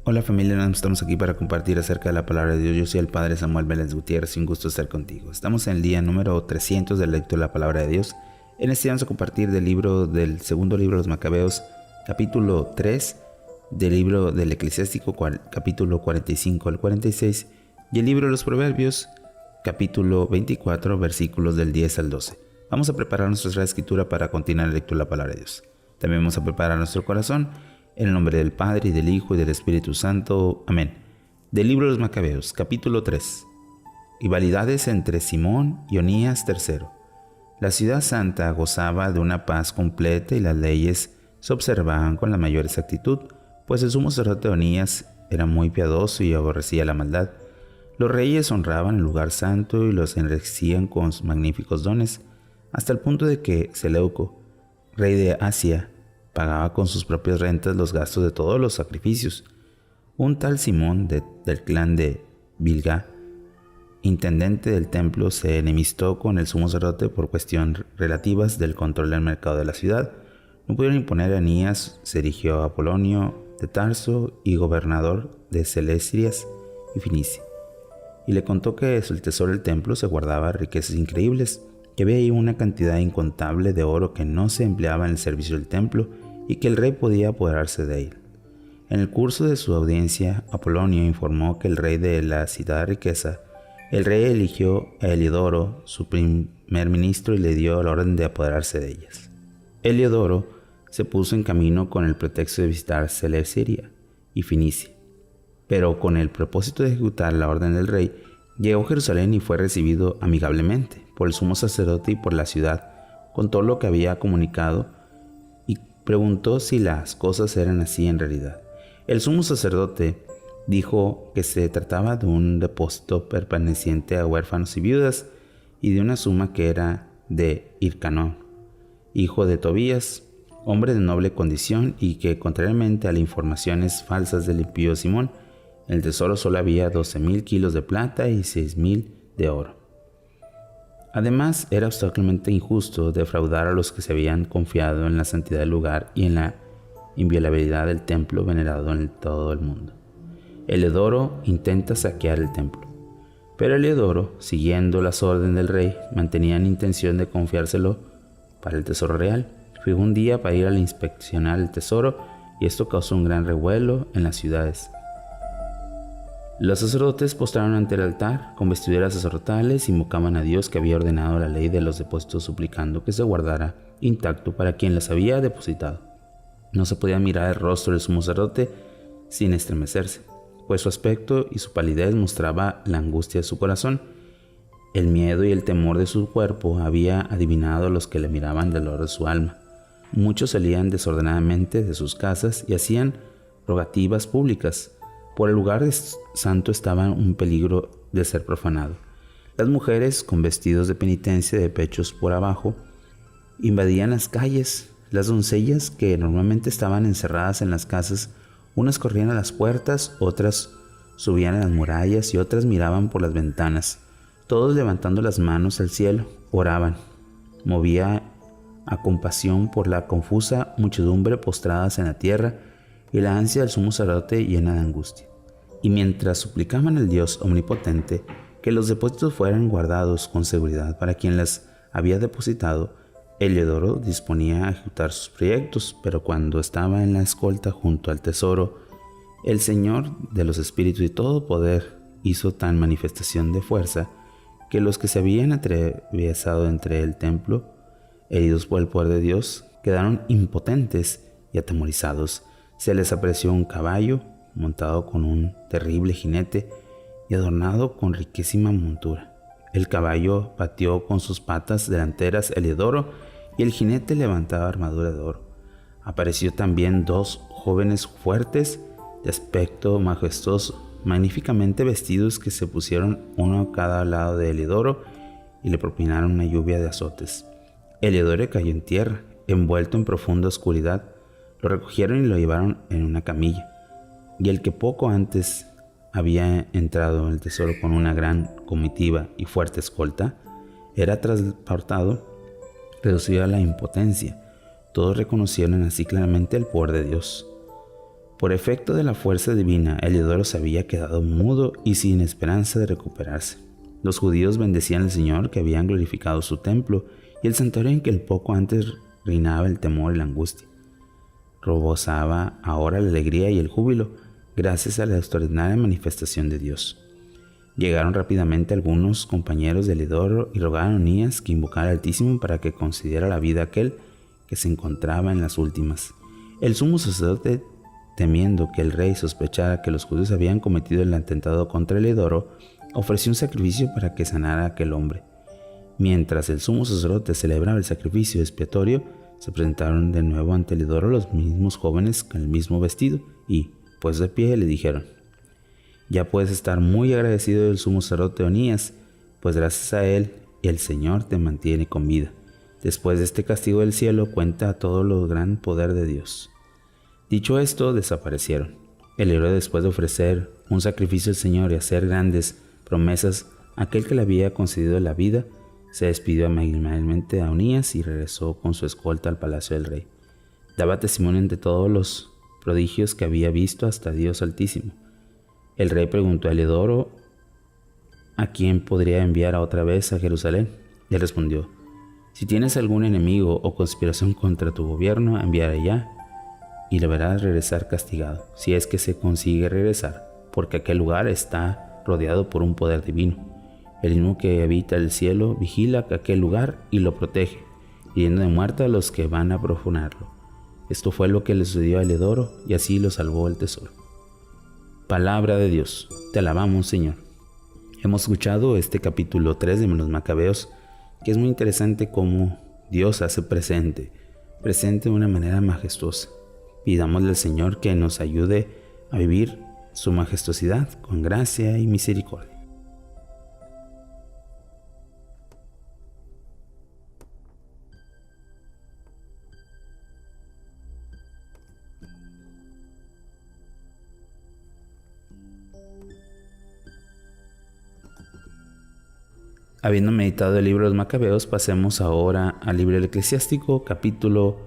Hola familia, estamos aquí para compartir acerca de la palabra de Dios. Yo soy el Padre Samuel Vélez Gutiérrez y un gusto estar contigo. Estamos en el día número 300 del lectura de la palabra de Dios. En este día vamos a compartir del segundo libro de los Macabeos, capítulo 3, del libro del Eclesiástico, capítulo 45 al 46, y el libro de los Proverbios, capítulo 24, versículos del 10 al 12. Vamos a preparar nuestra escritura para continuar la lectura de la palabra de Dios. También vamos a preparar nuestro corazón. En el nombre del Padre, y del Hijo, y del Espíritu Santo. Amén. Del libro de los Macabeos, capítulo 3. Rivalidades entre Simón y Onías III. La ciudad santa gozaba de una paz completa y las leyes se observaban con la mayor exactitud, pues el sumo sacerdote Onías era muy piadoso y aborrecía la maldad. Los reyes honraban el lugar santo y los enriquecían con magníficos dones, hasta el punto de que Seleuco, rey de Asia, pagaba con sus propias rentas los gastos de todos los sacrificios. Un tal Simón del clan de Bilga, intendente del templo, se enemistó con el sumo sacerdote por cuestiones relativas del control del mercado de la ciudad. No pudieron imponer a Anías, se erigió a Apolonio de Tarso y gobernador de Celestias y Fenicia, y le contó que el tesoro del templo se guardaba riquezas increíbles, que había ahí una cantidad incontable de oro que no se empleaba en el servicio del templo y que el rey podía apoderarse de él. En el curso de su audiencia, Apolonio informó que el rey de la citada riqueza, el rey eligió a Heliodoro, su primer ministro, y le dio la orden de apoderarse de ellas. Heliodoro se puso en camino con el pretexto de visitar Celesyria y Fenicia, pero con el propósito de ejecutar la orden del rey, llegó a Jerusalén y fue recibido amigablemente por el sumo sacerdote y por la ciudad. Contó lo que había comunicado y preguntó si las cosas eran así en realidad. El sumo sacerdote dijo que se trataba de un depósito perteneciente a huérfanos y viudas y de una suma que era de Hircanón, hijo de Tobías, hombre de noble condición, y que, contrariamente a las informaciones falsas del impío Simón, en el tesoro solo había 12,000 kilos de plata y 6,000 de oro. Además, era absolutamente injusto defraudar a los que se habían confiado en la santidad del lugar y en la inviolabilidad del templo venerado en todo el mundo. Heliodoro intenta saquear el templo, pero Heliodoro, siguiendo las órdenes del rey, mantenía en intención de confiárselo para el tesoro real. Fue un día para ir a inspeccionar el tesoro, y esto causó un gran revuelo en las ciudades. Los sacerdotes postraron ante el altar con vestiduras sacerdotales, invocaban a Dios, que había ordenado la ley de los depósitos, suplicando que se guardara intacto para quien las había depositado. No se podía mirar el rostro del sumo sacerdote sin estremecerse, pues su aspecto y su palidez mostraba la angustia de su corazón. El miedo y el temor de su cuerpo había adivinado a los que le miraban del dolor de su alma. Muchos salían desordenadamente de sus casas y hacían rogativas públicas. Por el lugar santo estaba en peligro de ser profanado. Las mujeres, con vestidos de penitencia de pechos por abajo, invadían las calles. Las doncellas, que normalmente estaban encerradas en las casas, unas corrían a las puertas, otras subían a las murallas y otras miraban por las ventanas. Todos, levantando las manos al cielo, oraban. Movía a compasión por la confusa muchedumbre postradas en la tierra y la ansia del sumo sacerdote llena de angustia. Y mientras suplicaban al Dios omnipotente que los depósitos fueran guardados con seguridad para quien las había depositado, Heliodoro disponía a ejecutar sus proyectos, pero cuando estaba en la escolta junto al tesoro, el Señor de los espíritus y todo poder hizo tan manifestación de fuerza que los que se habían atravesado entre el templo, heridos por el poder de Dios, quedaron impotentes y atemorizados. Se les apareció un caballo montado con un terrible jinete y adornado con riquísima montura. El caballo pateó con sus patas delanteras a Heliodoro y el jinete levantaba armadura de oro. Apareció también 2 jóvenes fuertes, de aspecto majestuoso, magníficamente vestidos, que se pusieron uno a cada lado de Heliodoro y le propinaron una lluvia de azotes. Heliodoro cayó en tierra, envuelto en profunda oscuridad. Lo recogieron y lo llevaron en una camilla, y el que poco antes había entrado en el tesoro con una gran comitiva y fuerte escolta, era transportado, reducido a la impotencia. Todos reconocieron así claramente el poder de Dios. Por efecto de la fuerza divina, Heliodoro se había quedado mudo y sin esperanza de recuperarse. Los judíos bendecían al Señor, que habían glorificado su templo y el santuario en que el poco antes reinaba el temor y la angustia. Rebosaba ahora la alegría y el júbilo, gracias a la extraordinaria manifestación de Dios. Llegaron rápidamente algunos compañeros de Heliodoro y rogaron a Onías que invocara al Altísimo para que concediera la vida a aquel que se encontraba en las últimas. El sumo sacerdote, temiendo que el rey sospechara que los judíos habían cometido el atentado contra Heliodoro, ofreció un sacrificio para que sanara a aquel hombre. Mientras el sumo sacerdote celebraba el sacrificio expiatorio, se presentaron de nuevo ante Heliodoro los mismos jóvenes con el mismo vestido y, pues de pie, le dijeron: «Ya puedes estar muy agradecido del sumo sacerdote Onías, pues gracias a él el Señor te mantiene con vida. Después de este castigo del cielo, cuenta todo lo gran poder de Dios». Dicho esto, desaparecieron. El héroe, después de ofrecer un sacrificio al Señor y hacer grandes promesas a aquel que le había concedido la vida, se despidió amablemente a Onías y regresó con su escolta al palacio del rey. Daba testimonio ante todos los prodigios que había visto hasta Dios Altísimo. El rey preguntó a Heliodoro a quién podría enviar otra vez a Jerusalén. Él respondió: «Si tienes algún enemigo o conspiración contra tu gobierno, enviaré ya, y le verás regresar castigado, si es que se consigue regresar, porque aquel lugar está rodeado por un poder divino. El mismo que habita el cielo vigila aquel lugar y lo protege, hiriendo de muerte a los que van a profanarlo». Esto fue lo que le sucedió a Heliodoro, y así lo salvó el tesoro. Palabra de Dios. Te alabamos, Señor. Hemos escuchado este capítulo 3 de los Macabeos, que es muy interesante cómo Dios hace presente de una manera majestuosa. Pidámosle al Señor que nos ayude a vivir su majestuosidad con gracia y misericordia. Habiendo meditado el libro de los Macabeos, pasemos ahora al libro del Eclesiástico, capítulo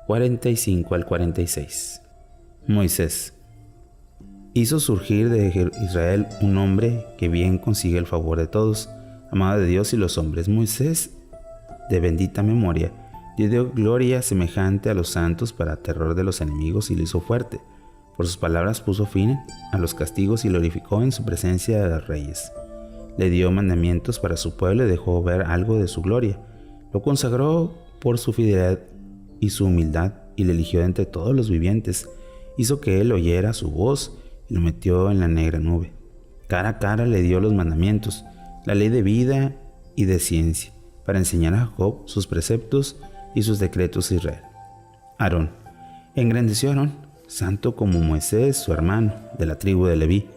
45 al 46. Moisés. Hizo surgir de Israel un hombre que bien consigue el favor de todos, amado de Dios y los hombres. Moisés, de bendita memoria, le dio gloria semejante a los santos para terror de los enemigos y lo hizo fuerte. Por sus palabras puso fin a los castigos y glorificó en su presencia a los reyes. Le dio mandamientos para su pueblo y dejó ver algo de su gloria. Lo consagró por su fidelidad y su humildad y le eligió entre todos los vivientes. Hizo que él oyera su voz y lo metió en la negra nube. Cara a cara le dio los mandamientos, la ley de vida y de ciencia, para enseñar a Jacob sus preceptos y sus decretos a Israel. Aarón. Engrandeció a Aarón, santo como Moisés, su hermano, de la tribu de Leví.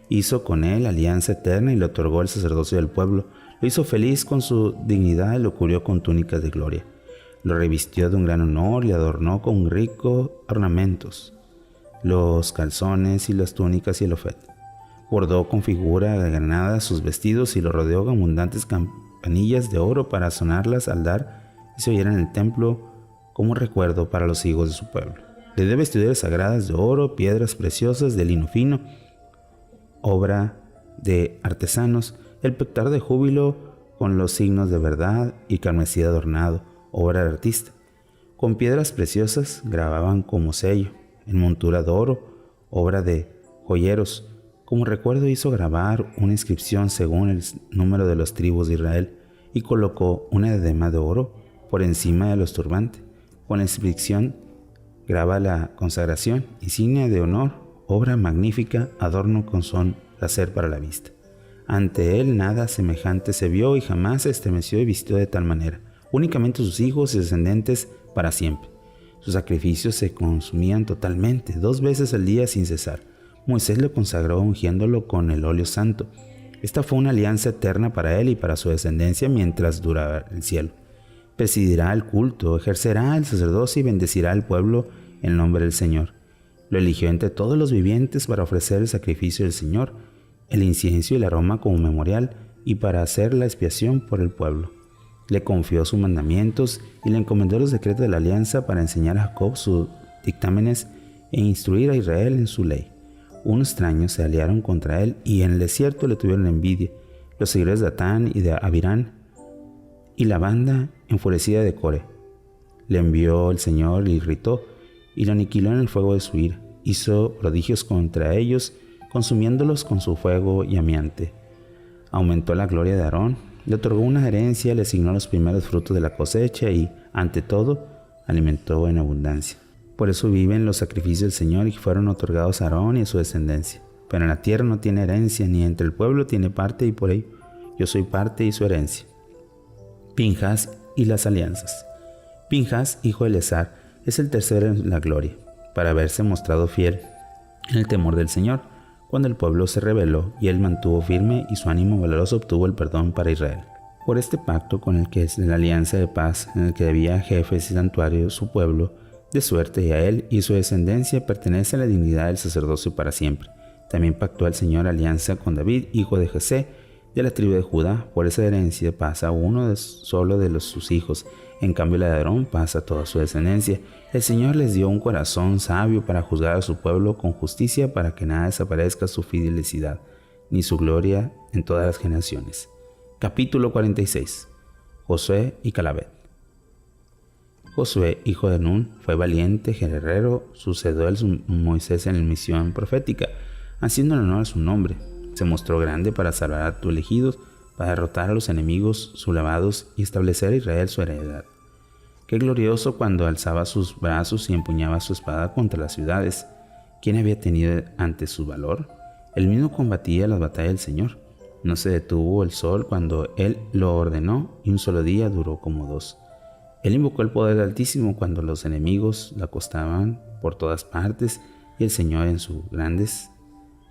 Hizo con él alianza eterna y le otorgó el sacerdocio del pueblo. Lo hizo feliz con su dignidad y lo cubrió con túnicas de gloria. Lo revistió de un gran honor y adornó con ricos ornamentos, los calzones y las túnicas y el ofet. Bordó con figura de granada sus vestidos y lo rodeó con abundantes campanillas de oro para sonarlas al dar y se oyera en el templo como recuerdo para los hijos de su pueblo. Le dio vestiduras sagradas de oro, piedras preciosas de lino fino, obra de artesanos, el pectoral de júbilo con los signos de verdad y carmesí adornado, obra de artista. Con piedras preciosas grababan como sello, en montura de oro, obra de joyeros. Como recuerdo hizo grabar una inscripción según el número de las tribus de Israel y colocó una diadema de oro por encima de los turbantes. Con la inscripción graba la consagración, insignia de honor, obra magnífica, adorno con son placer para la vista. Ante él nada semejante se vio y jamás se estremeció y vistió de tal manera. Únicamente sus hijos y descendientes para siempre. Sus sacrificios se consumían totalmente, 2 veces al día sin cesar. Moisés lo consagró ungiéndolo con el óleo santo. Esta fue una alianza eterna para él y para su descendencia mientras durara el cielo. Presidirá el culto, ejercerá el sacerdocio y bendecirá al pueblo en nombre del Señor. Lo eligió entre todos los vivientes para ofrecer el sacrificio del Señor, el incienso y el aroma como memorial y para hacer la expiación por el pueblo. Le confió sus mandamientos y le encomendó los decretos de la alianza para enseñar a Jacob sus dictámenes e instruir a Israel en su ley. Unos extraños se aliaron contra él y en el desierto le tuvieron envidia, los seguidores de Datán y de Abirán y la banda enfurecida de Core. Le envió el Señor, le irritó y lo aniquiló en el fuego de su ira. Hizo prodigios contra ellos, consumiéndolos con su fuego llamiante. Aumentó la gloria de Aarón, le otorgó una herencia, le asignó los primeros frutos de la cosecha y, ante todo, alimentó en abundancia. Por eso viven los sacrificios del Señor y fueron otorgados a Aarón y a su descendencia. Pero en la tierra no tiene herencia, ni entre el pueblo tiene parte, y por ello yo soy parte y su herencia. Pinjas y las alianzas. Pinjas, hijo de Eleazar, es el tercero en la gloria, para haberse mostrado fiel en el temor del Señor, cuando el pueblo se rebeló, y él mantuvo firme, y su ánimo valeroso obtuvo el perdón para Israel. Por este pacto con el que es la alianza de paz, en el que debía jefes y santuario su pueblo, de suerte y a él y su descendencia pertenece la dignidad del sacerdocio para siempre. También pactó el Señor alianza con David, hijo de Jesé, de la tribu de Judá. Por esa herencia pasa uno solo de sus hijos, en cambio la de Aarón pasa toda su descendencia. El Señor les dio un corazón sabio para juzgar a su pueblo con justicia, para que nada desaparezca su fidelidad, ni su gloria en todas las generaciones. Capítulo 46. Josué y Caleb. Josué, hijo de Nun, fue valiente guerrero, sucedió a Moisés en la misión profética, haciendo honor a su nombre. Se mostró grande para salvar a tus elegidos, para derrotar a los enemigos sublevados y establecer a Israel su heredad. Qué glorioso cuando alzaba sus brazos y empuñaba su espada contra las ciudades. ¿Quién había tenido ante su valor? Él mismo combatía las batallas del Señor. No se detuvo el sol cuando él lo ordenó, y un solo día duró como dos. Él invocó el poder del Altísimo cuando los enemigos la acostaban por todas partes, y el Señor en sus grandes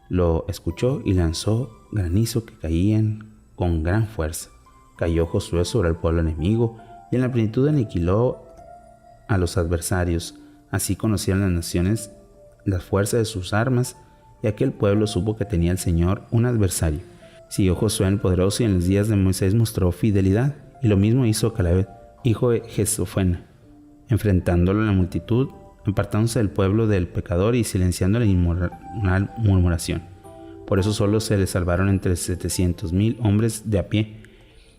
lo escuchó y lanzó granizo que caían con gran fuerza. Cayó Josué sobre el pueblo enemigo y en la plenitud aniquiló a los adversarios. Así conocieron las naciones la fuerza de sus armas, y aquel pueblo supo que tenía el Señor un adversario. Siguió Josué el poderoso y en los días de Moisés mostró fidelidad, y lo mismo hizo Caleb, hijo de Jesofén, enfrentándolo en la multitud, apartándose del pueblo del pecador y silenciando la inmoral murmuración. Por eso solo se le salvaron entre 700,000 hombres de a pie,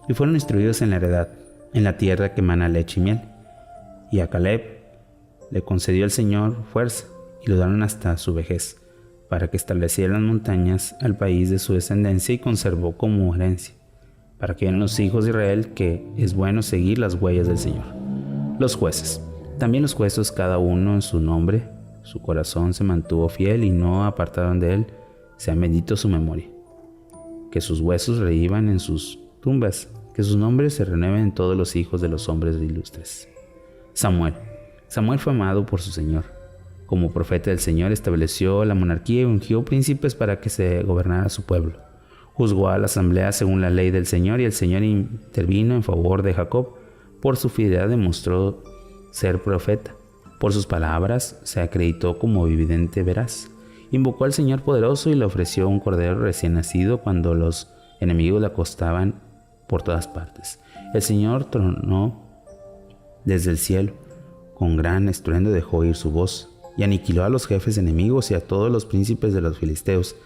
y fueron instruidos en la heredad, en la tierra que emana leche y miel. Y a Caleb le concedió el Señor fuerza, y lo daron hasta su vejez, para que estableciera en las montañas al país de su descendencia, y conservó como herencia, para que vean los hijos de Israel que es bueno seguir las huellas del Señor. Los jueces. También los jueces, cada uno en su nombre, su corazón se mantuvo fiel y no apartaron de él, sea bendito su memoria. Que sus huesos revivan en sus tumbas, que sus nombres se renueven en todos los hijos de los hombres ilustres. Samuel. Samuel fue amado por su Señor. Como profeta del Señor estableció la monarquía y ungió príncipes para que se gobernara su pueblo. Juzgó a la asamblea según la ley del Señor, y el Señor intervino en favor de Jacob. Por su fidelidad demostró ser profeta. Por sus palabras se acreditó como vidente veraz. Invocó al Señor poderoso y le ofreció un cordero recién nacido cuando los enemigos le acostaban por todas partes. El Señor tronó desde el cielo. Con gran estruendo dejó oír su voz y aniquiló a los jefes enemigos y a todos los príncipes de los filisteos.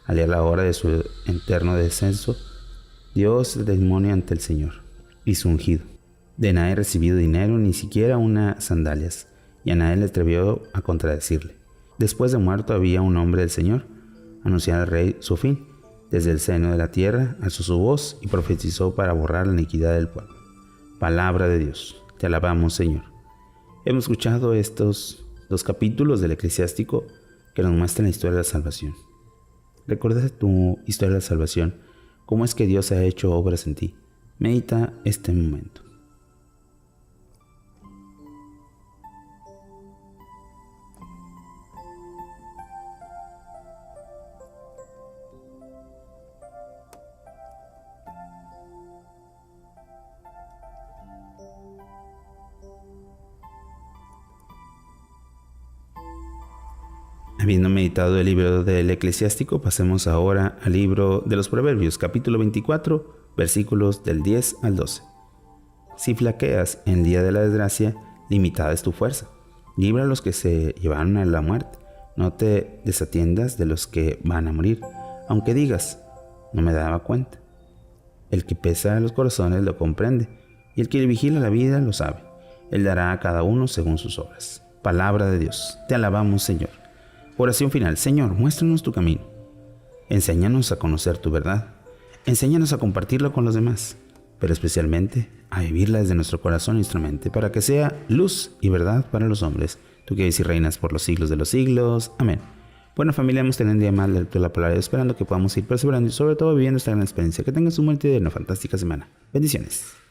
Al la hora de su eterno descenso, Dios testimonio ante el Señor y su ungido. De nadie recibido dinero, ni siquiera unas sandalias, y a nadie le atrevió a contradecirle. Después de muerto había un hombre del Señor, anunciaba al rey su fin. Desde el seno de la tierra alzó su voz y profetizó para borrar la iniquidad del pueblo. Palabra de Dios. Te alabamos, Señor. Hemos escuchado estos 2 capítulos del Eclesiástico que nos muestran la historia de la salvación. Recuerda tu historia de la salvación, cómo es que Dios ha hecho obras en ti. Medita este momento. Habiendo meditado el libro del Eclesiástico, pasemos ahora al libro de los Proverbios, capítulo 24, versículos del 10 al 12. Si flaqueas en el día de la desgracia, limitada es tu fuerza. Libra a los que se llevaron a la muerte. No te desatiendas de los que van a morir, aunque digas, no me daba cuenta. El que pesa los corazones lo comprende, y el que vigila la vida lo sabe. Él dará a cada uno según sus obras. Palabra de Dios. Te alabamos, Señor. Oración final. Señor, muéstranos tu camino. Enséñanos a conocer tu verdad. Enséñanos a compartirlo con los demás, pero especialmente a vivirla desde nuestro corazón y nuestra mente, para que sea luz y verdad para los hombres. Tú que vives y reinas por los siglos de los siglos. Amén. Bueno, familia, hemos tenido un día más de lectura de la palabra, esperando que podamos ir perseverando y sobre todo viviendo esta gran experiencia. Que tengas un buen día y una fantástica semana. Bendiciones.